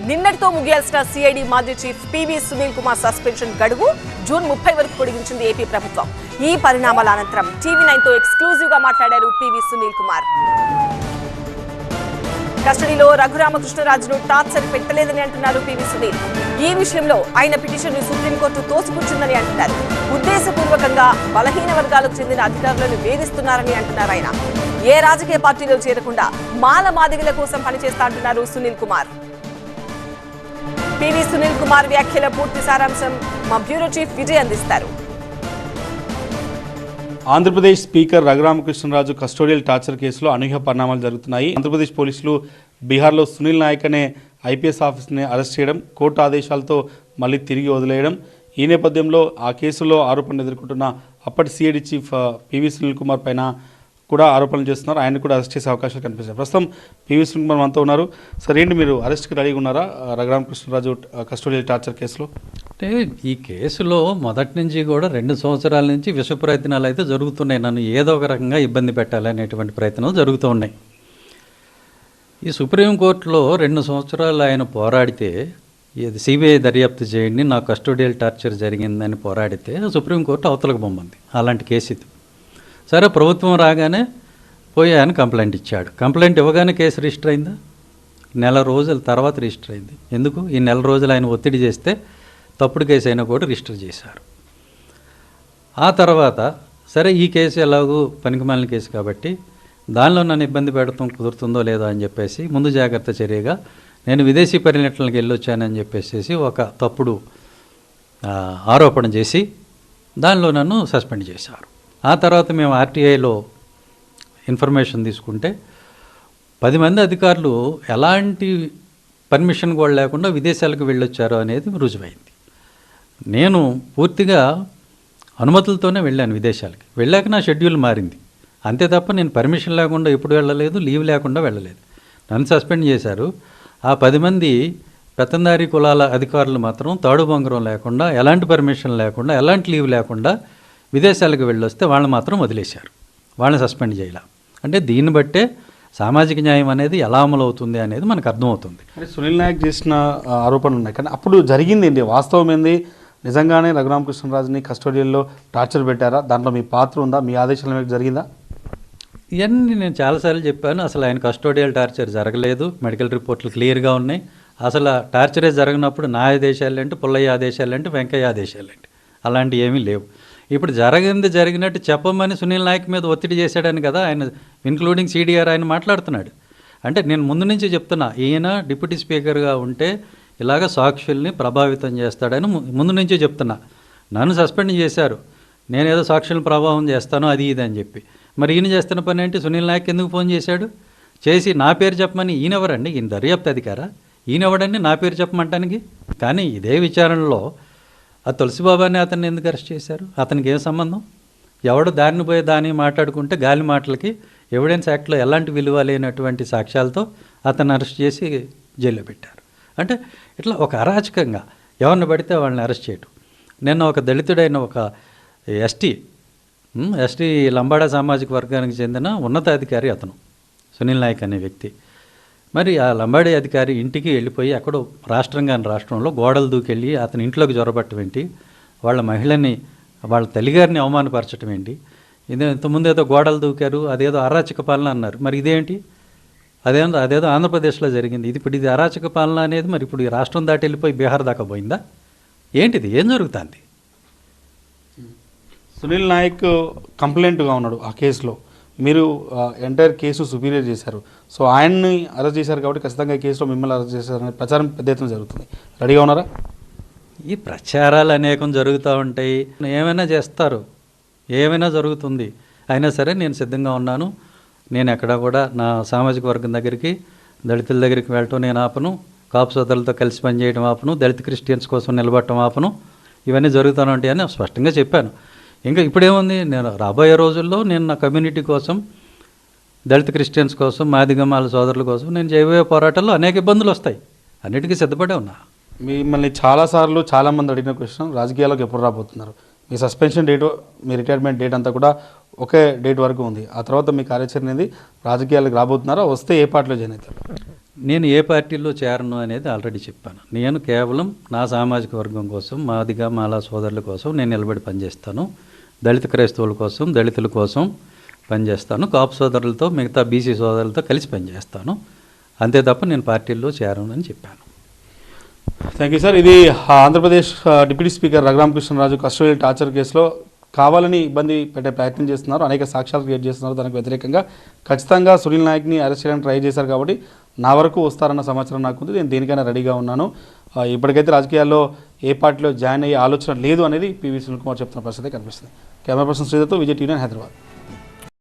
నిన్నటితో ముగియాల్సిన సిఐడి మాజీ chief PV Sunil Kumar suspension గడువు జూన్ 30 వరకు పొడిగించింది ఏపీ ప్రభుత్వం. ఈ పరిణామాల అనంతరం టీవీ9 తో ఎక్స్క్లూజివ్ గా మాట్లాడారు పివి సునీల్ కుమార్. కస్టడీలో రఘురామకృష్ణరాజును టార్చర్ పెట్టలేదని అంటున్నారు పివి సునీల్. ఈ విషయంలో ఆయన పిటిషన్ ను సుప్రీంకోర్టు తోసిపుచ్చిందని అంటున్నారు. ఉద్దేశపూర్వకంగా బలహీన వర్గాలకు చెందిన అధికారులను వేధిస్తున్నారని అంటున్నారు ఆయన. ఏ రాజకీయ పార్టీలో చేరకుండా మాల మాదిగల కోసం పనిచేస్తా అంటున్నారు సునీల్ కుమార్. పివి సునీల్ కుమార్ వ్యాఖ్యల పూర్తి సారాంశం మా బ్యూరో చీఫ్ విజయ్ అందిస్తారు. Andhra Pradesh speaker Raghuramakrishnaraju custodial torture కేసులో అనూహ్య పరిణామాలు జరుగుతున్నాయి. ఆంధ్రప్రదేశ్ పోలీసులు బీహార్లో సునీల్ నాయక్ అనే ఐపీఎస్ ఆఫీసర్ని అరెస్ట్ చేయడం, కోర్టు ఆదేశాలతో మళ్ళీ తిరిగి వదిలేయడం. ఈ నేపథ్యంలో ఆ కేసులో ఆరోపణలు ఎదుర్కొంటున్న అప్పటి CID chief PV Sunil Kumar పైన కూడా ఆరోపణలు చేస్తున్నారు. ఆయన కూడా అరెస్ట్ చేసే అవకాశాలు కనిపిస్తాయి. ప్రస్తుతం పివి సునీల్ కుమార్ మనతో ఉన్నారు. సరే ఏంటి, మీరు అరెస్ట్కి రెడీగా ఉన్నారా రఘురామకృష్ణరాజు కస్టోడియల్ టార్చర్ కేసులో? అంటే ఈ కేసులో మొదటి నుంచి కూడా 2 సంవత్సరాల నుంచి విష ప్రయత్నాలు అయితే జరుగుతున్నాయి. నన్ను ఏదో ఒక రకంగా ఇబ్బంది పెట్టాలనేటువంటి ప్రయత్నాలు జరుగుతూ ఉన్నాయి. ఈ సుప్రీంకోర్టులో 2 సంవత్సరాలు ఆయన పోరాడితే, ఇది సిబిఐ దర్యాప్తు చేయండి, నా కస్టోడియల్ టార్చర్ జరిగిందని పోరాడితే సుప్రీంకోర్టు అవతలకు బొమ్మంది. అలాంటి కేసు ఇది. సరే, ప్రభుత్వం రాగానే పోయి ఆయన కంప్లైంట్ ఇచ్చాడు. కంప్లైంట్ ఇవ్వగానే కేసు రిజిస్టర్ అయిందా? 1 రోజుల తర్వాత రిజిస్టర్ అయింది. ఎందుకు? ఈ 1 రోజులు ఆయన ఒత్తిడి చేస్తే తప్పుడు కేసు అయినా కూడా రిజిస్టర్ చేశారు. ఆ తర్వాత సరే, ఈ కేసు ఎలాగూ పనికిమాలిన కేసు కాబట్టి దానిలో నన్ను ఇబ్బంది పెడతాం కుదురుతుందో లేదో అని చెప్పేసి ముందు జాగ్రత్త చర్యగా నేను విదేశీ పర్యటనలకు వెళ్ళొచ్చానని చెప్పేసి ఒక తప్పుడు ఆరోపణ చేసి దానిలో నన్ను సస్పెండ్ చేశారు. ఆ తర్వాత మేము ఆర్టీఐలో ఇన్ఫర్మేషన్ తీసుకుంటే 10 మంది అధికారులు ఎలాంటి పర్మిషన్ కూడా లేకుండా విదేశాలకు వెళ్ళొచ్చారు అనేది రుజువైంది. నేను పూర్తిగా అనుమతులతోనే వెళ్ళాను విదేశాలకి. వెళ్ళాక నా షెడ్యూల్ మారింది అంతే తప్ప నేను పర్మిషన్ లేకుండా ఎప్పుడు వెళ్ళలేదు, లీవ్ లేకుండా వెళ్ళలేదు. నన్ను సస్పెండ్ చేశారు. ఆ 10 మంది పెత్తందారీ కులాల అధికారులు మాత్రం తాడు బొంగరం లేకుండా, ఎలాంటి పర్మిషన్ లేకుండా, ఎలాంటి లీవ్ లేకుండా విదేశాలకు వెళ్ళొస్తే వాళ్ళని మాత్రం వదిలేశారు. వాళ్ళని సస్పెండ్ చేయాల. అంటే దీన్ని బట్టే సామాజిక న్యాయం అనేది ఎలా అమలు అవుతుంది అనేది మనకు అర్థమవుతుంది. అంటే సునీల్ నాయక్ చేసిన ఆరోపణలు ఉన్నాయి, కానీ అప్పుడు జరిగింది ఏంటి, వాస్తవం ఏంది? నిజంగానే రఘురామకృష్ణరాజుని కస్టోడియల్లో టార్చర్ పెట్టారా? దాంట్లో మీ పాత్ర ఉందా? మీ ఆదేశాల మేరకు జరిగిందా? ఇవన్నీ నేను చాలాసార్లు చెప్పాను. అసలు ఆయన కస్టోడియల్ టార్చర్ జరగలేదు. మెడికల్ రిపోర్ట్లు క్లియర్గా ఉన్నాయి. అసలు టార్చరే జరగనప్పుడు నా ఆదేశాలేంటి, పుల్లయ్య ఆదేశాలేంటి, వెంకయ్య ఆదేశాలేంటి, అలాంటివి ఏమీ లేవు. ఇప్పుడు జరిగినట్టు చెప్పమని సునీల్ నాయక్ మీద ఒత్తిడి చేశాడని కదా ఆయన, ఇన్క్లూడింగ్ సిడిఆర్ ఆయన మాట్లాడుతున్నాడు. అంటే నేను ముందు నుంచి చెప్తున్నా, ఈయన డిప్యూటీ స్పీకర్గా ఉంటే ఇలాగ సాక్షుల్ని ప్రభావితం చేస్తాడని ముందు నుంచే చెప్తున్నా. నన్ను సస్పెండ్ చేశారు, నేనేదో సాక్షులను ప్రభావం చేస్తాను అది ఇది అని చెప్పి. మరి ఈయన చేస్తున్న పని ఏంటి? సునీల్ నాయక్ ఎందుకు ఫోన్ చేశాడు? చేసి నా పేరు చెప్పమని. ఈయనెవరండి? ఈయన దర్యాప్తు అధికారా? ఈయనెవడండి నా పేరు చెప్పమంటానికి? కానీ ఇదే విచారణలో ఆ తులసిబాబాని అతన్ని ఎందుకు అరెస్ట్ చేశారు? అతనికి ఏం సంబంధం? ఎవడు దారిని పోయి దాన్ని మాట్లాడుకుంటే గాలి మాటలకి ఎవిడెన్స్ యాక్ట్లో ఎలాంటి విలువ లేనటువంటి సాక్ష్యాలతో అతన్ని అరెస్ట్ చేసి జైల్లో పెట్టారు. అంటే ఇట్లా ఒక అరాచకంగా ఎవరిని పడితే వాళ్ళని అరెస్ట్ చేయటం. నిన్న ఒక దళితుడైన ఒక ఎస్టీ లంబాడా సామాజిక వర్గానికి చెందిన ఉన్నతాధికారి అతను సునీల్ నాయక్ అనే వ్యక్తి. మరి ఆ లంబాడీ అధికారి ఇంటికి వెళ్ళిపోయి ఎక్కడో రాష్ట్రంలో గోడలు దూకెళ్ళి అతని ఇంట్లోకి జొరబట్టడం ఏంటి, వాళ్ళ మహిళని, వాళ్ళ తల్లిగారిని అవమానపరచడం ఏంటి? ఇంతకుముందు ఏదో గోడలు దూకారు, అదేదో అరాచక పాలన అన్నారు. మరి ఇదేంటి? అదేదో ఆంధ్రప్రదేశ్లో జరిగింది. ఇప్పుడు ఇది అరాచక పాలన అనేది మరి ఇప్పుడు ఈ రాష్ట్రం దాటి వెళ్ళిపోయి బీహార్ దాకా పోయిందా? ఏంటిది? ఏం జరుగుతుంది? సునీల్ నాయక్ కంప్లైంట్గా ఉన్నాడు ఆ కేసులో. మీరు ఎంటైర్ కేసు సుపీరియర్ చేశారు. సో ఆయన్ని అరెస్ట్ చేశారు కాబట్టి ఖచ్చితంగా ఈ కేసులో మిమ్మల్ని అరెస్ట్ చేశారనే ప్రచారం పెద్ద ఎత్తున జరుగుతుంది. రెడీగా ఉన్నారా? ఈ ప్రచారాలు అనేకం జరుగుతూ ఉంటాయి, ఏమైనా చేస్తారు, ఏమైనా జరుగుతుంది. అయినా సరే నేను సిద్ధంగా ఉన్నాను. నేను ఎక్కడ కూడా నా సామాజిక వర్గం దగ్గరికి, దళితుల దగ్గరికి వెళ్ళటం నేను ఆపను, కాపు సోదరులతో కలిసి పనిచేయడం ఆపను, దళిత క్రిస్టియన్స్ కోసం నిలబడటం ఆపను. ఇవన్నీ జరుగుతూనే ఉంటాయని స్పష్టంగా చెప్పాను. ఇంకా ఇప్పుడేముంది, నేను రాబోయే రోజుల్లో నేను నా కమ్యూనిటీ కోసం, దళిత క్రిస్టియన్స్ కోసం, మాదిగమాల సోదరుల కోసం నేను చేయబోయే పోరాటాల్లో అనేక ఇబ్బందులు వస్తాయి. అన్నిటికీ సిద్ధపడే ఉన్నా. మిమ్మల్ని చాలాసార్లు చాలామంది అడిగిన క్వశ్చన్, రాజకీయాలకు ఎప్పుడు రాబోతున్నారు? మీ సస్పెన్షన్ డేటు, మీ రిటైర్మెంట్ డేట్ అంతా కూడా ఒకే డేట్ వరకు ఉంది. ఆ తర్వాత మీ కార్యాచరణ అనేది రాజకీయాలకు రాబోతున్నారా? వస్తే ఏ పార్టీలో జాయిన్ అవుతారు? నేను ఏ పార్టీలో చేరను అనేది ఆల్రెడీ చెప్పాను. నేను కేవలం నా సామాజిక వర్గం కోసం, మాదిగా మాలా సోదరుల కోసం నేను నిలబడి పనిచేస్తాను. దళిత క్రైస్తవుల కోసం, దళితుల కోసం పనిచేస్తాను. కాపు సోదరులతో, మిగతా బీసీ సోదరులతో కలిసి పనిచేస్తాను. అంతే తప్ప నేను పార్టీల్లో చేరను అని చెప్పాను. Thank you sir. ఇది Andhra Pradesh deputy speaker Raghuramakrishnaraju custodial torture కేసులో కావాలని ఇబ్బంది పెట్టే ప్రయత్నం చేస్తున్నారు, అనేక సాక్ష్యాలు క్రియేట్ చేస్తున్నారు. దానికి వ్యతిరేకంగా ఖచ్చితంగా సునీల్ నాయక్ని అరెస్ట్ చేయడానికి ట్రై చేశారు కాబట్టి నా వరకు వస్తారన్న సమాచారం నాకు ఉంది. నేను దేనికైనా రెడీగా ఉన్నాను. ఇప్పటికైతే రాజకీయాల్లో ఏ పార్టీలో జాయిన్ అయ్యే ఆలోచన లేదు అనేది పివి సునీల్ కుమార్ చెప్తున్న పరిస్థితి కనిపిస్తుంది. కెమెరా పర్సన్ శ్రీధర్తో విజయ్ టీవీ హైదరాబాద్.